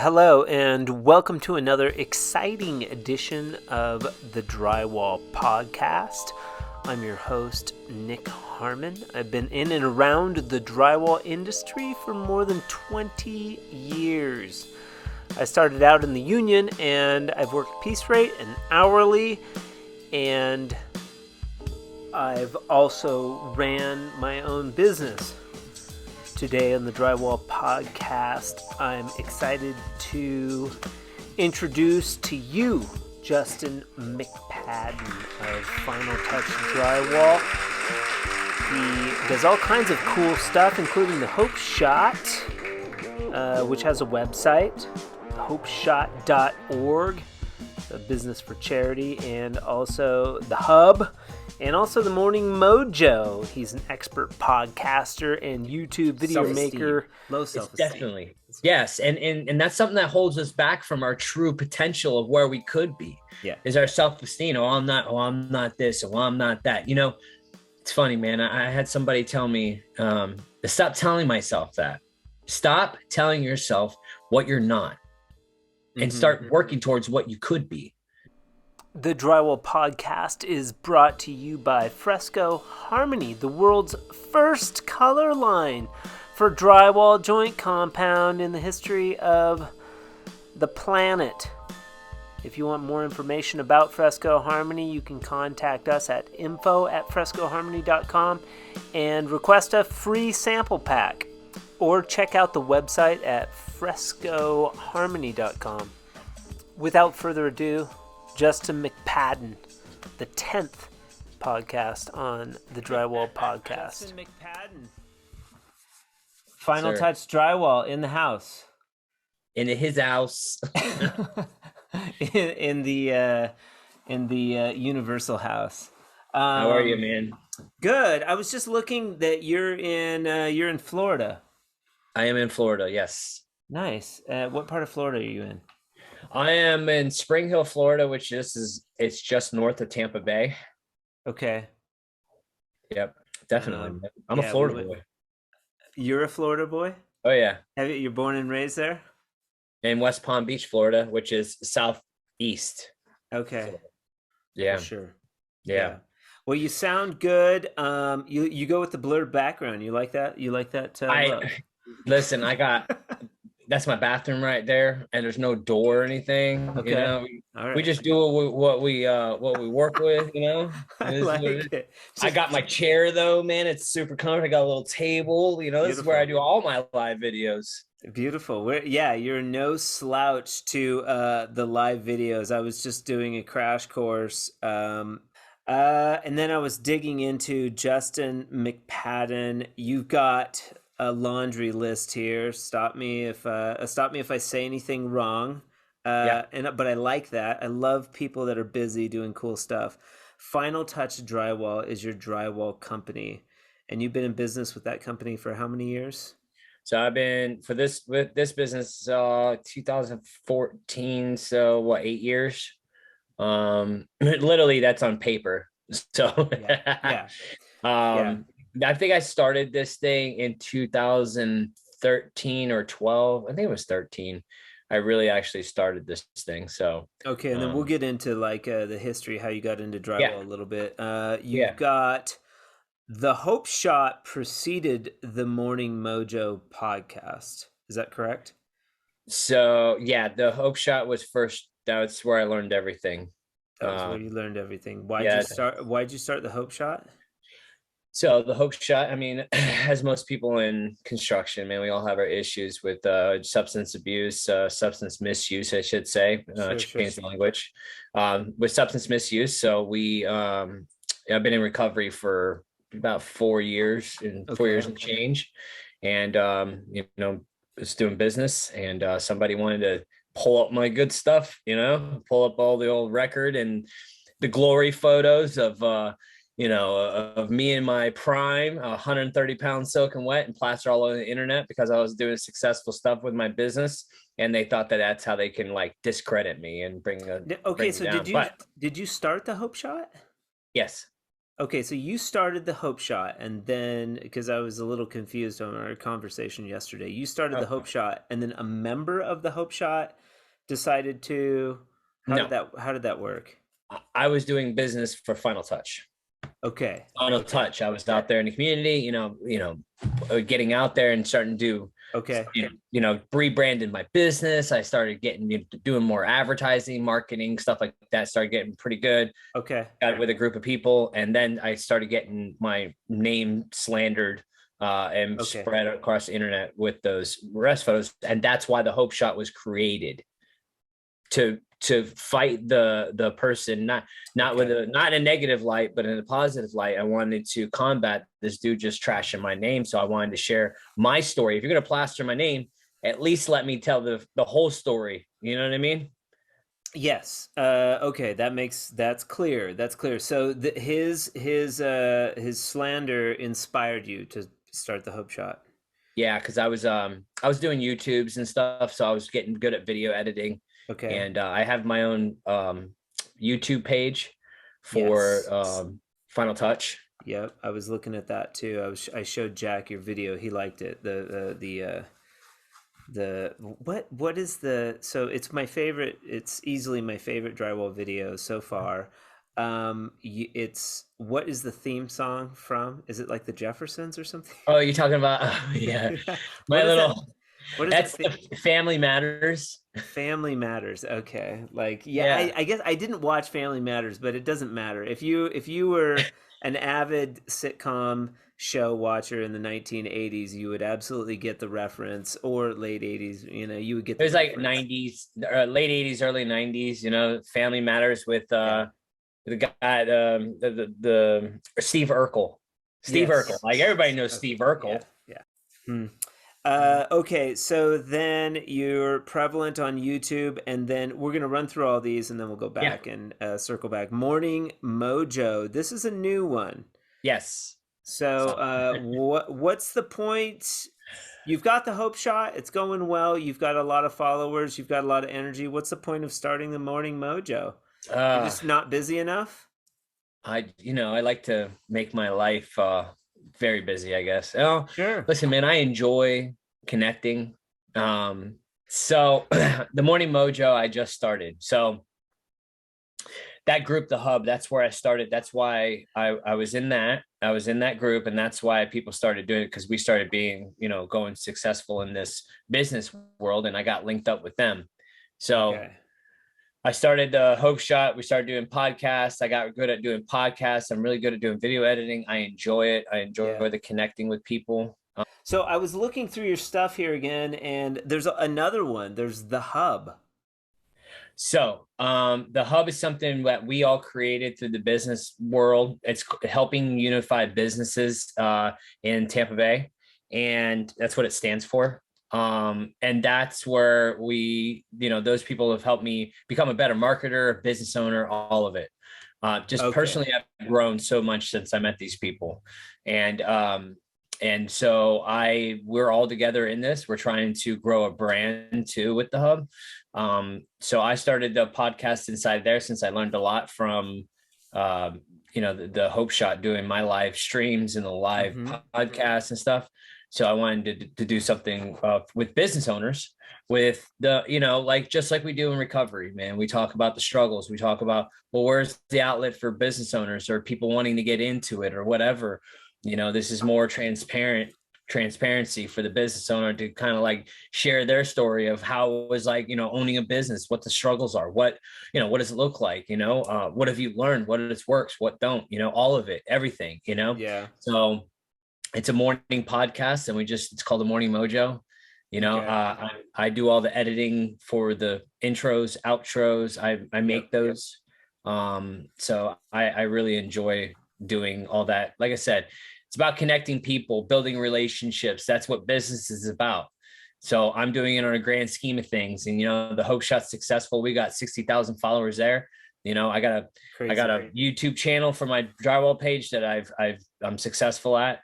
Hello, and welcome to another exciting edition of the Drywall Podcast. I'm your host, Nick Harmon. I've been in and around the drywall industry for more than 20 years. I started out in the union, and I've worked piece rate and hourly, and I've also ran my own business. Today on the Drywall Podcast, I'm excited to introduce to you Justin McPadden of Final Touch Drywall. He does all kinds of cool stuff, including the Hope Shot, which has a website, hopeshot.org, a business for charity, and also the Hub, and also the Morning Mojo. He's an expert podcaster and YouTube video maker. Low self-esteem. Definitely. Yes. And that's something that holds us back from our true potential of where we could be. Yeah. Is our self-esteem. I'm not this. I'm not that. You know, it's funny, man. I had somebody tell me to stop telling myself that. Stop telling yourself what you're not and start working towards what you could be. The Drywall Podcast is brought to you by Fresco Harmony, the world's first color line for drywall joint compound in the history of the planet. If you want more information about Fresco Harmony, you can contact us at info@frescoharmony.com and request a free sample pack, or check out the website at frescoharmony.com. Without further ado, Justin McPadden, the 10th podcast on the Drywall Podcast. Justin McPadden. Final Touch Drywall in the house. Into his house. in the Universal house. How are you, man? Good. I was just looking that you're in Florida. I am in Florida, yes. Nice. What part of Florida are you in? I am in Spring Hill, Florida, which it's just north of Tampa Bay. Okay. Yep, definitely. I'm a Florida boy. You're a Florida boy? Oh yeah. You're born and raised there? In West Palm Beach, Florida, which is southeast. Okay. So, yeah. For sure. Yeah. Well, you sound good. You go with the blurred background. You like that? You like that? Look? Listen. That's my bathroom right there, and there's no door or anything. Okay. You know, all right. We just do what we work with. You know, I like it. I got my chair though, man. It's super comfortable. I got a little table. You know, this is where I do all my live videos. Beautiful. You're no slouch to the live videos. I was just doing a crash course, and then I was digging into Justin McPadden. You've got a laundry list here. Stop me if I say anything wrong. But I like that. I love people that are busy doing cool stuff. Final Touch Drywall is your drywall company, and you've been in business with that company for how many years? So I've been with this business 2014. So 8 years? Literally, that's on paper. So yeah. I think I started this thing in 2013 or 12. I think it was 13. I really actually started this thing. So okay, and then we'll get into the history, how you got into drywall a little bit. You've got the Hope Shot preceded the Morning Mojo podcast. Is that correct? So yeah, the Hope Shot was first. That's where I learned everything. That was where you learned everything. Why'd you start the Hope Shot? So the Hope Shot, I mean, as most people in construction, man, we all have our issues with substance abuse, substance misuse, I should say, change the language, with substance misuse. So I've been in recovery for about 4 years and 4 years and change. And, was doing business, and somebody wanted to pull up my good stuff, pull up all the old record and the glory photos of me in my prime, 130 pounds soaking wet and plaster all over the internet because I was doing successful stuff with my business. And they thought that that's how they can discredit me and bring me down. Did you start the Hope Shot? Yes. Okay, so you started the Hope Shot, and then because I was a little confused on our conversation yesterday, you started the Hope Shot, and then a member of the Hope Shot decided to. No, How did that work? I was doing business for Final Touch. Okay. Final Touch. I was out there in the community, getting out there and starting to do, Okay. rebranded my business. I started doing more advertising, marketing, stuff like that. Started getting pretty good. Okay. Got with a group of people, and then I started getting my name slandered and spread across the internet with those arrest photos, and that's why the Hope Shot was created to fight the person, not with not in a negative light, but in a positive light. I wanted to combat this dude just trashing my name. So I wanted to share my story. If you're going to plaster my name, at least let me tell the whole story. You know what I mean? Yes. Okay. That's clear. That's clear. So his slander inspired you to start the Hope Shot. Yeah. Cause I was doing YouTubes and stuff. So I was getting good at video editing. Okay. And I have my own YouTube page for Final Touch. Yep, I was looking at that too. I showed Jack your video. He liked it. What is so it's my favorite. It's easily my favorite drywall video so far. It's what is the theme song from? Is it like the Jeffersons or something? Oh, you're talking about yeah. My little. What is That's the Family Matters. Family Matters. Okay. Like, yeah. I guess I didn't watch Family Matters, but it doesn't matter. If you were an avid sitcom show watcher in the 1980s, you would absolutely get the reference, or late 80s, you would get the reference. Like 90s, late 80s, early 90s, Family Matters with the guy, the Steve Urkel. Steve Urkel. Like everybody knows Steve Urkel. Yeah. Okay, so then you're prevalent on YouTube, and then we're going to run through all these, and then we'll go back and circle back. Morning Mojo. This is a new one. Yes. So what's the point? You've got the Hope Shot. It's going well. You've got a lot of followers. You've got a lot of energy. What's the point of starting the Morning Mojo? You're just not busy enough? I like to make my life very busy, I guess. Oh, sure. Listen, man, I enjoy connecting. So the Morning Mojo, I just started. So that group, the Hub, that's where I started. That's why I was in that. I was in that group, and that's why people started doing it, because we started being, going successful in this business world, and I got linked up with them. So I started the Hope Shot. We started doing podcasts. I got good at doing podcasts. I'm really good at doing video editing. I enjoy it. I enjoy the connecting with people. So I was looking through your stuff here again, and there's another one. There's the Hub. So the Hub is something that we all created through the business world. It's helping unify businesses in Tampa Bay, and that's what it stands for. And that's where we, those people have helped me become a better marketer, business owner, all of it. Personally, I've grown so much since I met these people. And so we're all together in this. We're trying to grow a brand too with the Hub. So I started the podcast inside there, since I learned a lot from, the Hope Shot, doing my live streams and the live podcasts and stuff. So I wanted to do something with business owners, with just like we do in recovery, man. We talk about the struggles. We talk about, well, where's the outlet for business owners or people wanting to get into it or whatever. This is more transparency for the business owner to kind of like share their story of how it was like, owning a business, what the struggles are, what does it look like? What have you learned? What works, what don't, all of it, everything, Yeah. So it's a morning podcast, and it's called the Morning Mojo. I do all the editing for the intros, outros. I make those. So I really enjoy doing all that. Like I said, it's about connecting people, building relationships. That's what business is about. So I'm doing it on a grand scheme of things. And, the Hope Shot's successful. We got 60,000 followers there. I got a YouTube channel for my drywall page that I'm successful at,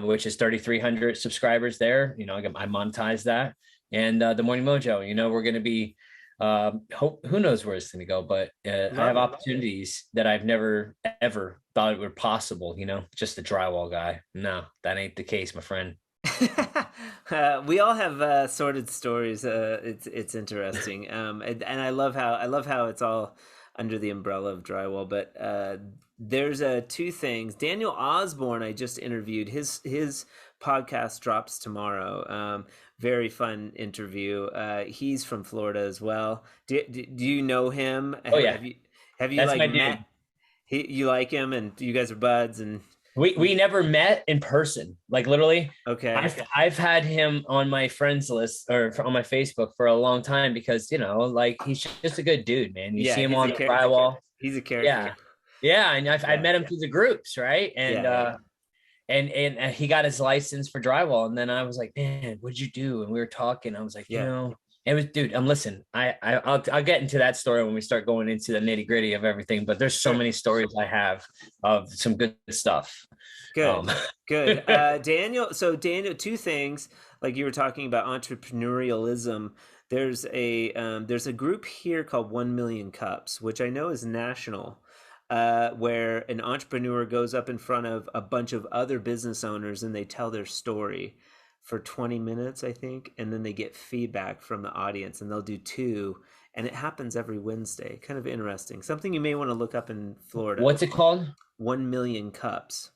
which is 3,300 subscribers there. I monetize that. And the Morning Mojo, we're going to be, who knows where it's going to go, but I have opportunities that I've never, ever thought it were possible, just a drywall guy. No, that ain't the case, my friend. We all have sordid stories. It's interesting, and I love how it's all under the umbrella of drywall. But there's two things. Daniel Osbourne, I just interviewed. His podcast drops tomorrow. Very fun interview. He's from Florida as well. Do you know him? Oh yeah. Have you That's like my met? You like him, and you guys are buds, and we never met in person. Like literally. Okay. I've had him on my friends list or on my Facebook for a long time because like he's just a good dude, man. You see him on the drywall. He's a character. Yeah, and I met him through the groups, right? And and he got his license for drywall, and then I was like, man, what'd you do? And we were talking. I was like, it was, dude. Listen, I'll get into that story when we start going into the nitty gritty of everything. But there's so many stories I have of some good stuff. Good. Daniel. So Daniel, two things. Like you were talking about entrepreneurialism. There's a group here called 1 Million Cups, which I know is national. Where an entrepreneur goes up in front of a bunch of other business owners and they tell their story for 20 minutes, I think, and then they get feedback from the audience, and they'll do two, and it happens every Wednesday. Kind of interesting. Something you may want to look up in Florida. What's it called? 1 Million Cups.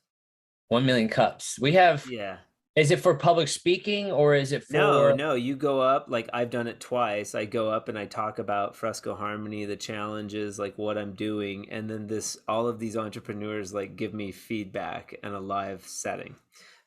1 Million Cups. We have. Yeah. Is it for public speaking or is it for? No, you go up, like I've done it twice. I go up and I talk about Fresco Harmony, the challenges, like what I'm doing. And then all of these entrepreneurs like give me feedback in a live setting.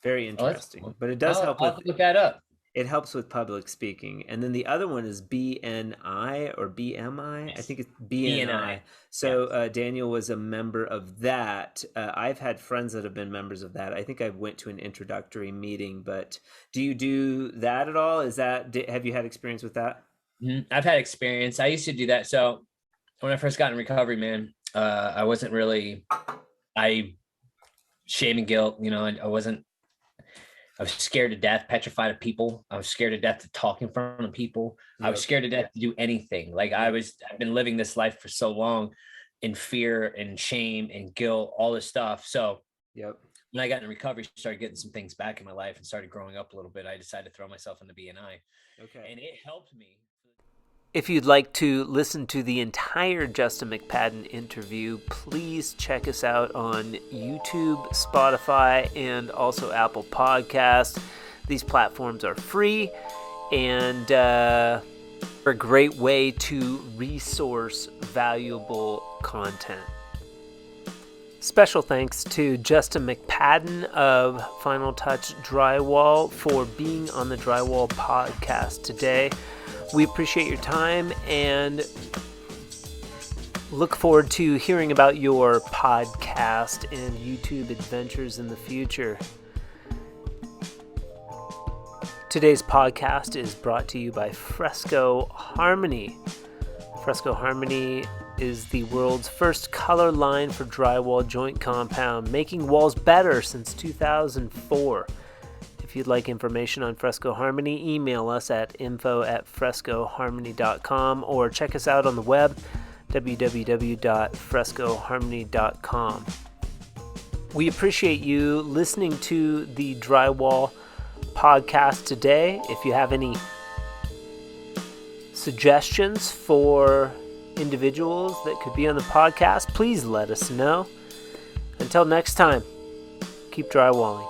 Very interesting, cool. But it does help I'll look that up. It helps with public speaking. And then the other one is BNI or BMI. Yes. I think it's BNI. So Daniel was a member of that. I've had friends that have been members of that. I think I went to an introductory meeting, but do you do that at all? Have you had experience with that? Mm-hmm. I've had experience. I used to do that. So when I first got in recovery, man, I wasn't really, shame and guilt, I was scared to death, petrified of people. I was scared to death to talk in front of people. Yep. I was scared to death to do anything. Like I've been living this life for so long in fear and shame and guilt, all this stuff. So when I got in recovery, started getting some things back in my life and started growing up a little bit, I decided to throw myself into BNI. Okay. And it helped me. If you'd like to listen to the entire Justin McPadden interview, please check us out on YouTube, Spotify, and also Apple Podcast. These platforms are free and are a great way to resource valuable content. Special thanks to Justin McPadden of Final Touch Drywall for being on the Drywall Podcast today. We appreciate your time and look forward to hearing about your podcast and YouTube adventures in the future. Today's podcast is brought to you by Fresco Harmony. Fresco Harmony is the world's first color line for drywall joint compound, making walls better since 2004. If you'd like information on Fresco Harmony, email us at info@frescoharmony.com or check us out on the web, www.frescoharmony.com. We appreciate you listening to the Drywall Podcast today. If you have any suggestions for individuals that could be on the podcast, please let us know. Until next time, keep drywalling.